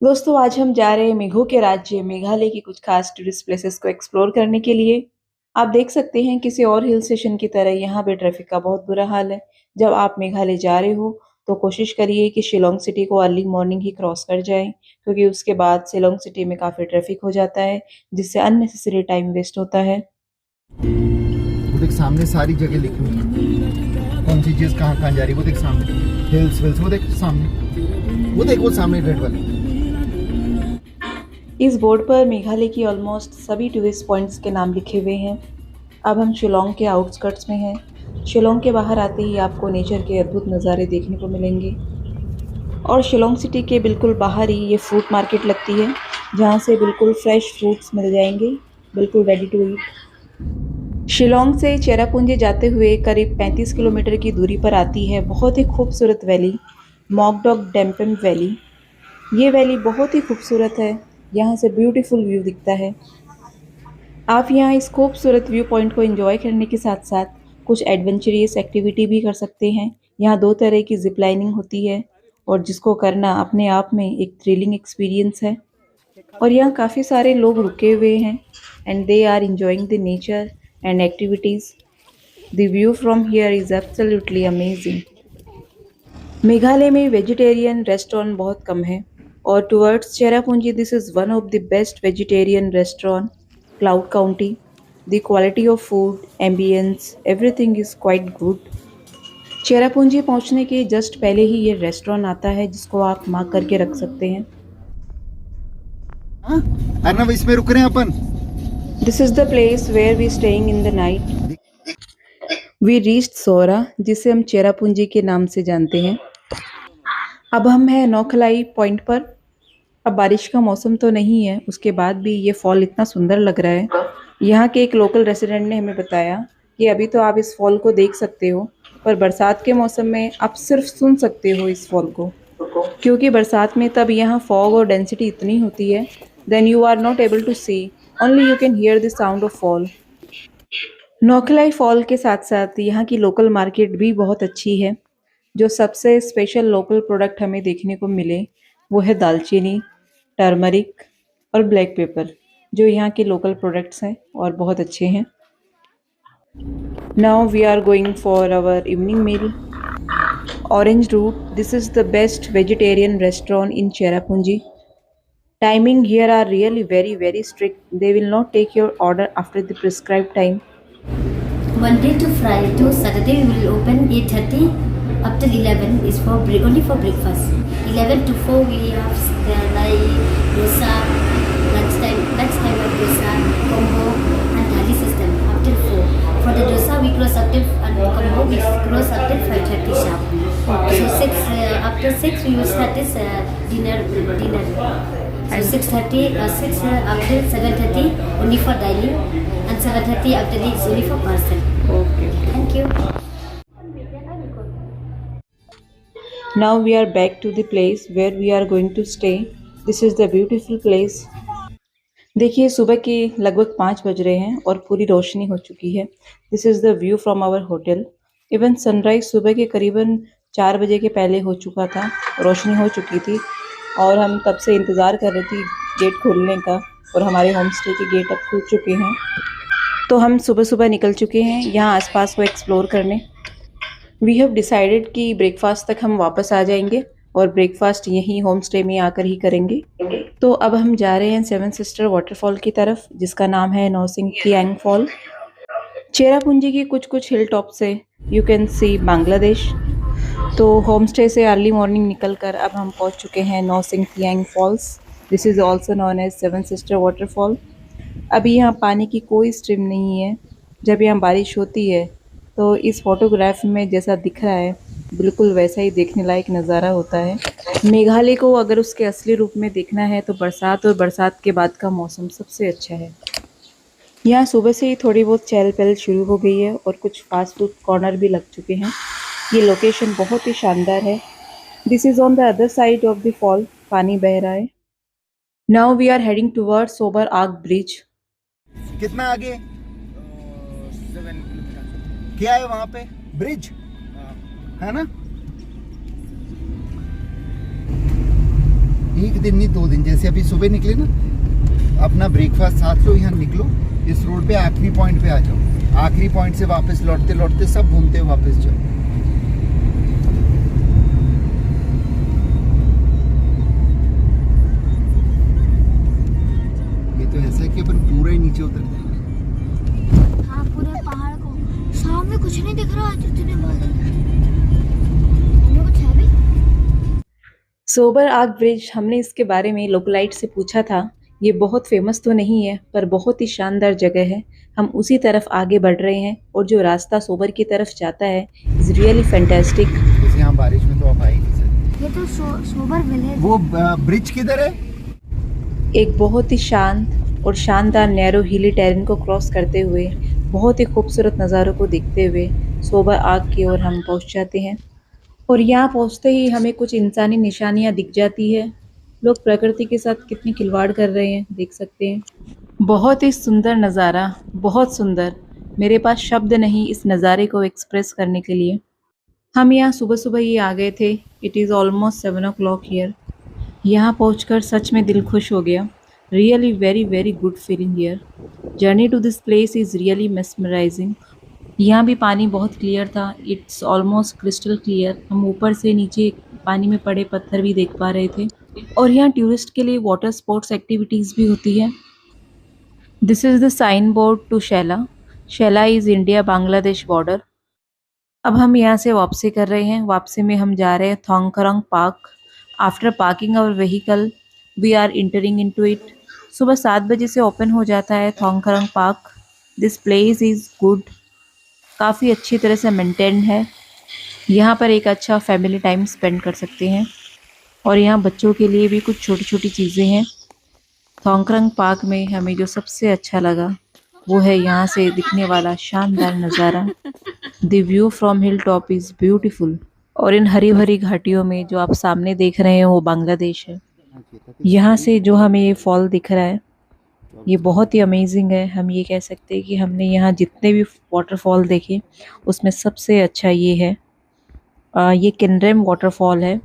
दोस्तों आज हम जा रहे हैं मेघों के राज्य मेघालय की कुछ खास टूरिस्ट प्लेसेस को एक्सप्लोर करने के लिए। आप देख सकते हैं किसी और हिल स्टेशन की तरह यहाँ पे ट्रैफिक का बहुत बुरा हाल है। जब आप मेघालय जा रहे हो तो कोशिश करिए कि शिलोंग सिटी को अर्ली मॉर्निंग ही क्रॉस कर जाएं, क्योंकि उसके बाद शिलोंग सिटी में काफ़ी ट्रैफिक हो जाता है जिससे अननेसेसरी टाइम वेस्ट होता है। वो देख सामने सारी जगह लिखी हुई है, कौन सी चीज कहाँ कहाँ जा रही है। वो देख सामने हिल्स विल्स, वो देख सामने, वो देख वो सामने रेड वाली। इस बोर्ड पर मेघालय की ऑलमोस्ट सभी टूरिस्ट पॉइंट्स के नाम लिखे हुए हैं। अब हम शिलोंग के आउटस्कर्ट्स में हैं। शिलोंग के बाहर आते ही आपको नेचर के अद्भुत नज़ारे देखने को मिलेंगे। और शिलोंग सिटी के बिल्कुल बाहर ही ये फ्रूट मार्केट लगती है, जहाँ से बिल्कुल फ्रेश फ्रूट्स मिल जाएंगे, बिल्कुल रेडी टू ईट। शिलोंग से चेरापूंजी जाते हुए करीब 35 किलोमीटर की दूरी पर आती है बहुत ही खूबसूरत वैली, मॉकडॉक डेम्पम वैली। ये वैली बहुत ही खूबसूरत है, यहाँ से ब्यूटीफुल व्यू दिखता है। आप यहाँ इस खूबसूरत व्यू पॉइंट को एंजॉय करने के साथ साथ कुछ एडवेंचरस एक्टिविटी भी कर सकते हैं। यहाँ दो तरह की जिप लाइनिंग होती है और जिसको करना अपने आप में एक थ्रिलिंग एक्सपीरियंस है। और यहाँ काफ़ी सारे लोग रुके हुए हैं and they are enjoying the nature and activities. The view from here is absolutely amazing. Meghalaya में वेजिटेरियन रेस्टोरेंट बहुत कम है और towards Cherrapunji this is one of the best vegetarian restaurant Cloud County. The quality of food, ambience, everything is quite good. Cherrapunji पहुंचने के just पहले ही ये restaurant आता है जिसको आप मार्क करके रख सकते हैं। हाँ, अर्नब इसमें रुक रहे हैं अपन। This is the place where we staying in the night. We reached Sohra, जिसे हम चेरापूंजी के नाम से जानते हैं। अब हम हैं नौखलाई पॉइंट पर। अब बारिश का मौसम तो नहीं है, उसके बाद भी ये फॉल इतना सुंदर लग रहा है। यहाँ के एक लोकल रेसिडेंट ने हमें बताया कि अभी तो आप इस फॉल को देख सकते हो, पर बरसात के मौसम में आप सिर्फ सुन सकते हो इस फॉल को, क्योंकि बरसात में तब यहाँ फॉग और डेंसिटी इतनी होती है, then you are not able to see, only you can hear the sound of fall. Nohkalikai fall के साथ साथ यहाँ की लोकल मार्केट भी बहुत अच्छी है। जो सबसे स्पेशल लोकल प्रोडक्ट हमें देखने को मिले वो है दालचीनी, टर्मरिक और ब्लैक पेपर, जो यहाँ के लोकल प्रोडक्ट्स हैं और बहुत अच्छे हैं। Now we are going for our evening meal. Orange Root, this is the best vegetarian restaurant in Cherrapunji. Timing here are really very strict. They will not take your order after the prescribed time. Monday to Friday to Saturday we will open 8:30 up till 11 is for only for breakfast. 11 to 4 we have like dosa, lunchtime of dosa, combo and thali system up till 4. For the dosa we close up till and combo we close up till 5:30 sharp. Okay. So 6 after 6 we will start this dinner. So 6:30 6 up till 7:30 only for dining and 7:30 after this only for parcel. Okay. Thank you. Now we are back to the place where we are going to stay. This is the beautiful place. देखिए सुबह के लगभग 5 बज रहे हैं और पूरी रोशनी हो चुकी है। This is the view from our hotel. Even sunrise सुबह के करीबन 4 बजे के पहले हो चुका था, रोशनी हो चुकी थी और हम तब से इंतज़ार कर रहे थे गेट खोलने का, और हमारे होम स्टे के गेट अब खुल चुके हैं। तो हम सुबह सुबह निकल चुके हैं यहाँ आसपास को एक्सप्लोर करने। वी हैव डिसाइडेड कि ब्रेकफास्ट तक हम वापस आ जाएंगे और ब्रेकफास्ट यहीं होम स्टे में आकर ही करेंगे। तो अब हम जा रहे हैं सेवन सिस्टर वाटरफॉल की तरफ, जिसका नाम है नौसिंग कियांग फॉल। चेरापूंजी की कुछ हिल टॉप से यू कैन सी बांग्लादेश। तो होम स्टे से अर्ली मॉर्निंग निकलकर अब हम पहुंच चुके हैं Nohsngithiang falls. This is also known as seven sister waterfall. अभी यहाँ पानी की कोई स्ट्रीम नहीं है। जब यहाँ बारिश होती है तो इस फोटोग्राफ में जैसा दिख रहा है बिल्कुल वैसा ही देखने लायक नज़ारा होता है। मेघालय को अगर उसके असली रूप में देखना है तो बरसात और बरसात के बाद का मौसम सबसे अच्छा है। यहाँ सुबह से ही थोड़ी बहुत चहल पहल शुरू हो गई है और कुछ फास्ट फूड कॉर्नर भी लग चुके हैं। ये लोकेशन बहुत ही शानदार है। This is on the other side of the fall, पानी बह रहा है। Now we are heading towards Sohbar arch bridge. कितना आगे? 7 किलोमीटर। क्या है वहाँ पे? ब्रिज है ना? एक दिन नहीं 2 दिन, जैसे अभी सुबह निकले ना, अपना ब्रेकफास्ट साथ लो, यहाँ निकलो, इस रोड पे आखिरी पॉइंट पे आ जाओ, आखिरी पॉइंट से वापस लौटते लौटते सब घूमते हुए वापस जाओ। ये तो ऐसा है कि अपन पूरा ही नीचे उतर गए। हाँ, पूरे पहाड़ को सामने कुछ नहीं दिख रहा, इतने बादल हैं। हमें कुछ है भी? सोबर आग ब्रिज, हमने इसके बारे में लोकलाइट से पूछा था। ये बहुत फेमस तो नहीं है पर बहुत ही शानदार जगह है। हम उसी तरफ आगे बढ़ रहे हैं और जो रास्ता सोबर की तरफ जाता है इज रियली फैंटास्टिक। जैसे यहाँ बारिश में तो आप आ ही नहीं सकते। ये तो सोबर विलेज। वो ब्रिज किधर है? एक बहुत ही शांत और शानदार नैरो हिली टेरेन को क्रॉस करते हुए, बहुत ही खूबसूरत नज़ारों को देखते हुए सोबर आग की ओर हम पहुंच जाते हैं। और यहाँ पहुंचते ही हमें कुछ इंसानी निशानियाँ दिख जाती है। लोग प्रकृति के साथ कितनी खिलवाड़ कर रहे हैं, देख सकते हैं। बहुत ही सुंदर नज़ारा, बहुत सुंदर। मेरे पास शब्द नहीं इस नज़ारे को एक्सप्रेस करने के लिए। हम यहाँ सुबह सुबह ही आ गए थे। It is almost 7 o'clock here. यहाँ पहुँचकर सच में दिल खुश हो गया। Really very very good feeling here. Journey to this place is really mesmerising. यहाँ भी पानी बहुत क्लियर था। It's almost crystal clear. हम ऊपर से नीचे पानी में पड़े पत्थर भी देख पा रहे थे। और यहाँ टूरिस्ट के लिए वाटर स्पोर्ट्स एक्टिविटीज़ भी होती है। This is the sign board to Shella. Shella is India Bangladesh border. अब हम यहाँ से वापसी कर रहे हैं। वापसी में हम जा रहे हैं Thangkharang park. After parking our vehicle we are entering into it. सुबह 7 बजे से ओपन हो जाता है Thangkharang park. This place is good, काफ़ी अच्छी तरह से मेंटेन है। यहाँ पर एक अच्छा फैमिली टाइम स्पेंड कर सकते हैं। और यहाँ बच्चों के लिए भी कुछ छोटी छोटी चीज़ें हैं। थोंगखरंग पार्क में हमें जो सबसे अच्छा लगा वो है यहाँ से दिखने वाला शानदार नज़ारा। The view from hill top is beautiful. और इन हरी भरी घाटियों में जो आप सामने देख रहे हैं वो बांग्लादेश है। यहाँ से जो हमें ये फॉल दिख रहा है ये बहुत ही अमेजिंग है। हम ये कह सकते हैं कि हमने यहाँ जितने भी वाटरफॉल देखे उसमें सबसे अच्छा ये है। ये किन्नरेम वाटरफॉल है।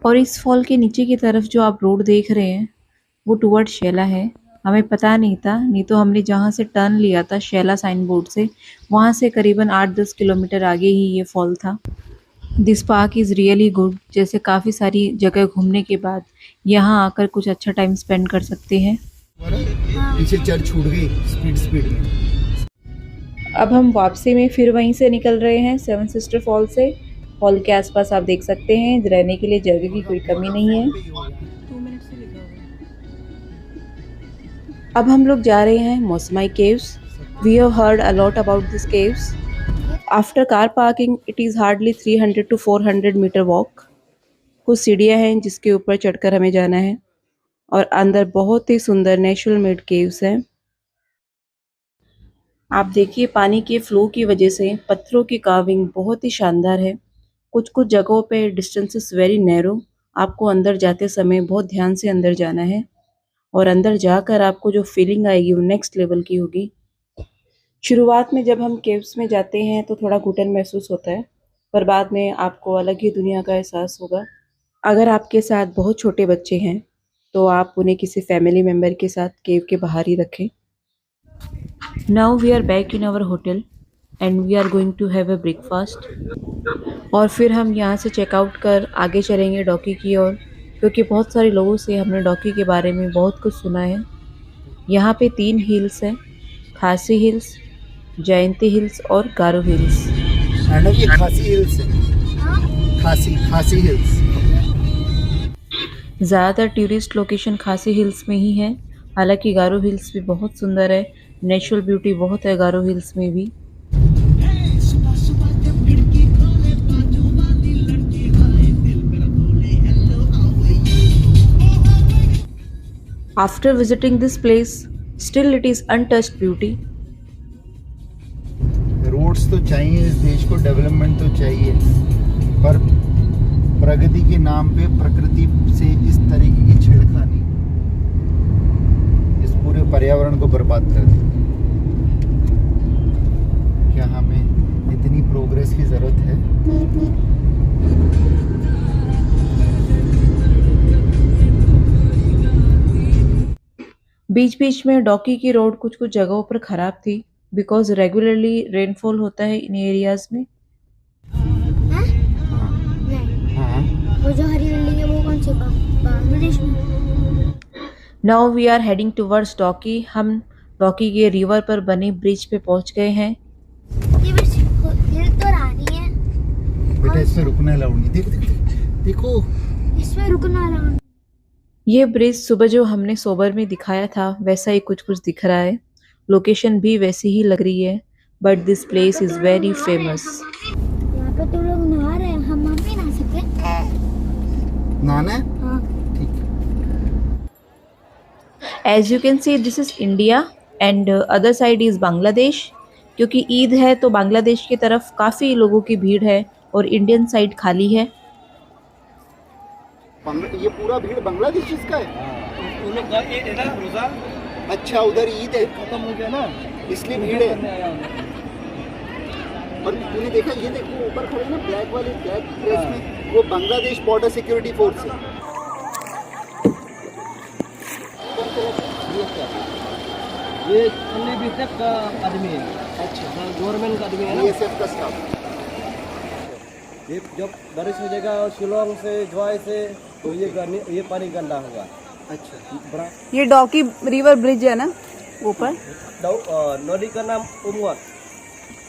और इस फॉल के नीचे की तरफ जो आप रोड देख रहे हैं वो टुवर्ड शैला है। हमें पता नहीं था, नहीं तो हमने जहाँ से टर्न लिया था शैला साइन बोर्ड से, वहाँ से करीबन 8-10 किलोमीटर आगे ही ये फॉल था। This park is really good. जैसे काफ़ी सारी जगह घूमने के बाद यहाँ आकर कुछ अच्छा टाइम स्पेंड कर सकते हैं। पीछे चर्च छूट गई स्पीड में। अब हम वापसी में फिर वहीं से निकल रहे हैं सेवन सिस्टर फॉल से। फॉल के आसपास आप देख सकते हैं रहने के लिए जगह की कोई कमी नहीं है। 2 मिनट से लिखा हुआ है। अब हम लोग जा रहे हैं Mawsmai caves. We have heard a lot about this caves. After car parking it is hardly 300 to 400 metre walk. कुछ सीढ़ियाँ हैं जिसके ऊपर चढ़कर हमें जाना है। और अंदर बहुत ही सुंदर नेचुरल मेड केव्स हैं। आप देखिए पानी के फ्लो की वजह से पत्थरों की कार्विंग बहुत ही शानदार है। कुछ कुछ जगहों पे डिस्टेंसेस वेरी नैरो। आपको अंदर जाते समय बहुत ध्यान से अंदर जाना है और अंदर जाकर आपको जो फीलिंग आएगी वो नेक्स्ट लेवल की होगी। शुरुआत में जब हम केव्स में जाते हैं तो थोड़ा घुटन महसूस होता है, पर बाद में आपको अलग ही दुनिया का एहसास होगा। अगर आपके साथ बहुत छोटे बच्चे हैं तो आप उन्हें किसी फैमिली मेम्बर के साथ केव के बाहर ही रखें। Now we are back in our hotel and we are going to have a breakfast. और फिर हम यहाँ से चेकआउट कर आगे चलेंगे डॉकी की ओर, क्योंकि बहुत सारे लोगों से हमने डॉकी के बारे में बहुत कुछ सुना है। यहाँ पे 3 हिल्स हैं, खासी हिल्स, जयंती हिल्स और गारो हिल्स। मैडम ये खासी हिल्स है। खासी हिल्स। ज़्यादातर टूरिस्ट लोकेशन खासी हिल्स में ही है। हालांकि गारो हिल्स भी बहुत सुंदर है। नेचुरल ब्यूटी बहुत है गारो हिल्स में भी। After visiting this place, still it is untouched beauty. Roads तो चाहिए, इस देश को डेवलपमेंट तो चाहिए, पर प्रगति के नाम पे प्रकृति से इस तरीके की छेड़खानी इस पूरे पर्यावरण को बर्बाद कर देती है। क्या हमें इतनी प्रोग्रेस की जरूरत है? बीच बीच में डॉकी की रोड कुछ कुछ जगहों पर खराब थी बिकॉज रेगुलरली रेनफॉल होता है इन एरियाज में। हैं? नहीं, हाँ वो जो हरी बिल्डिंग है वो कौन सी बांग्लादेश में? Now we are heading towards Dawki. हम डॉकी के रिवर पर बने ब्रिज पे पहुंच गए हैं। ये बस हिल तो रही है। बेटा इसमें रुकना अलाउड नहीं। देखो देखो देखो। इसमें रुकना अलाउड। ये ब्रिज सुबह जो हमने सोबर में दिखाया था वैसा ही कुछ कुछ दिख रहा है। लोकेशन भी वैसी ही लग रही है but this place is very famous. यहाँ पे तो लोग नहा रहे हैं, हम भी नहा सकते हैं। नहाना है? हाँ। ठीक। As you can see this is India and other side is Bangladesh. क्योंकि ईद है तो बांग्लादेश की तरफ काफ़ी लोगों की भीड़ है और इंडियन साइड खाली है। ये पूरा भीड़ बांग्लादेश का है। उन लोग का ईद है ना रोजा अच्छा उधर ईद है खत्म हो गया ना, इसलिए भीड़ है। करने आया हूँ। और तूने देखा ये देखो ऊपर खड़े ना ब्लैक वाले ब्लैक ड्रेस में, वो बांग्लादेश बॉर्डर सिक्योरिटी फोर्स है। ये अन्य बीएसएफ का आदमी है। अच्छा, गवर्नमेंट का आदमी है ना। बीएसएफ का स्टाफ। ये जब बारिश हो जाएगा और शिलोंग से ज्वाई से तो ये पानी गंदा होगा। अच्छा बड़ा ये डॉकी रिवर ब्रिज है ना ऊपर। नदी का नाम उमवत।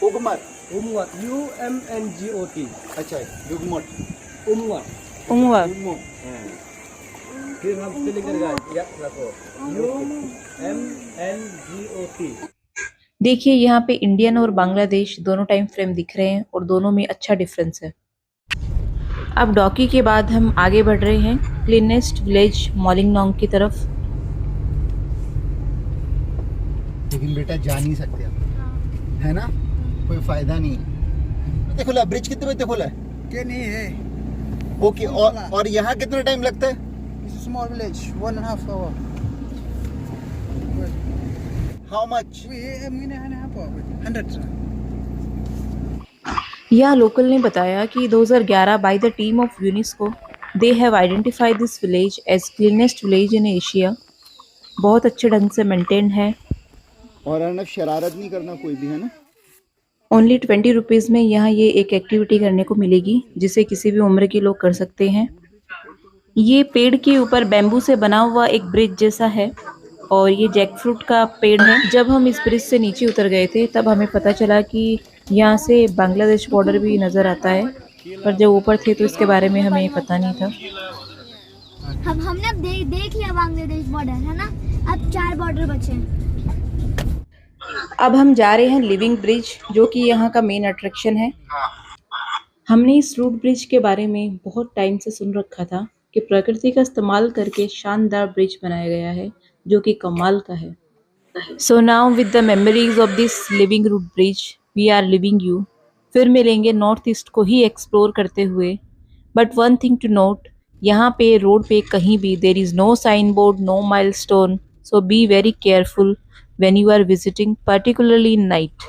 उगमर। उमवत UMNGOT। अच्छा युगमठ। उमवत। उमवा। फिर हम स्पेलिंग करेगा, याद रखो UMNGOT। देखिए यहाँ पे इंडियन और बांग्लादेश दोनों टाइम फ्रेम दिख रहे हैं और दोनों में अच्छा डिफरेंस है। अब डॉकी के बाद हम आगे बढ़ रहे हैं क्लीनेस्ट विलेज मोलिंगनोंग की तरफ। लेकिन बेटा जा नहीं सकते अब, है ना, कोई फायदा नहीं है। देखो ला ब्रिज कितने बजे खोला है? क्या नहीं है? ओके। और यहाँ कितना टाइम लगता है? Small village 1.5 hour। How much? 100। यहाँ लोकल ने बताया कि 2011 by the team of UNESCO they have identified this village as cleanest village in Asia. बहुत अच्छे ढंग से मेंटेन है। और अर्नब शरारत नहीं करना कोई भी, है ना। ओनली 20 रुपीज़ में यहाँ ये एक एक्टिविटी करने को मिलेगी जिसे किसी भी उम्र के लोग कर सकते हैं। ये पेड़ के ऊपर बैम्बू से बना हुआ एक ब्रिज जैसा है और ये जैकफ्रूट का पेड़ है। जब हम इस ब्रिज से नीचे उतर गए थे तब हमें पता चला कि यहाँ से बांग्लादेश बॉर्डर भी नज़र आता है, पर जब ऊपर थे तो इसके बारे में हमें पता नहीं था। हमने अब देख लिया बांग्लादेश बॉर्डर, है ना। अब 4 बॉर्डर बचे हैं। अब हम जा रहे हैं लिविंग ब्रिज जो कि यहाँ का मेन अट्रैक्शन है। हमने इस रूट ब्रिज के बारे में बहुत टाइम से सुन रखा था कि प्रकृति का इस्तेमाल करके शानदार ब्रिज बनाया गया है जो कि कमाल का है। So now with the memories of this living root bridge we are living you. फिर मिलेंगे नॉर्थ ईस्ट को ही एक्सप्लोर करते हुए। But one thing to note, यहाँ पे रोड पे कहीं भी there is no sign board, no milestone, so be very careful when you are visiting, particularly in night.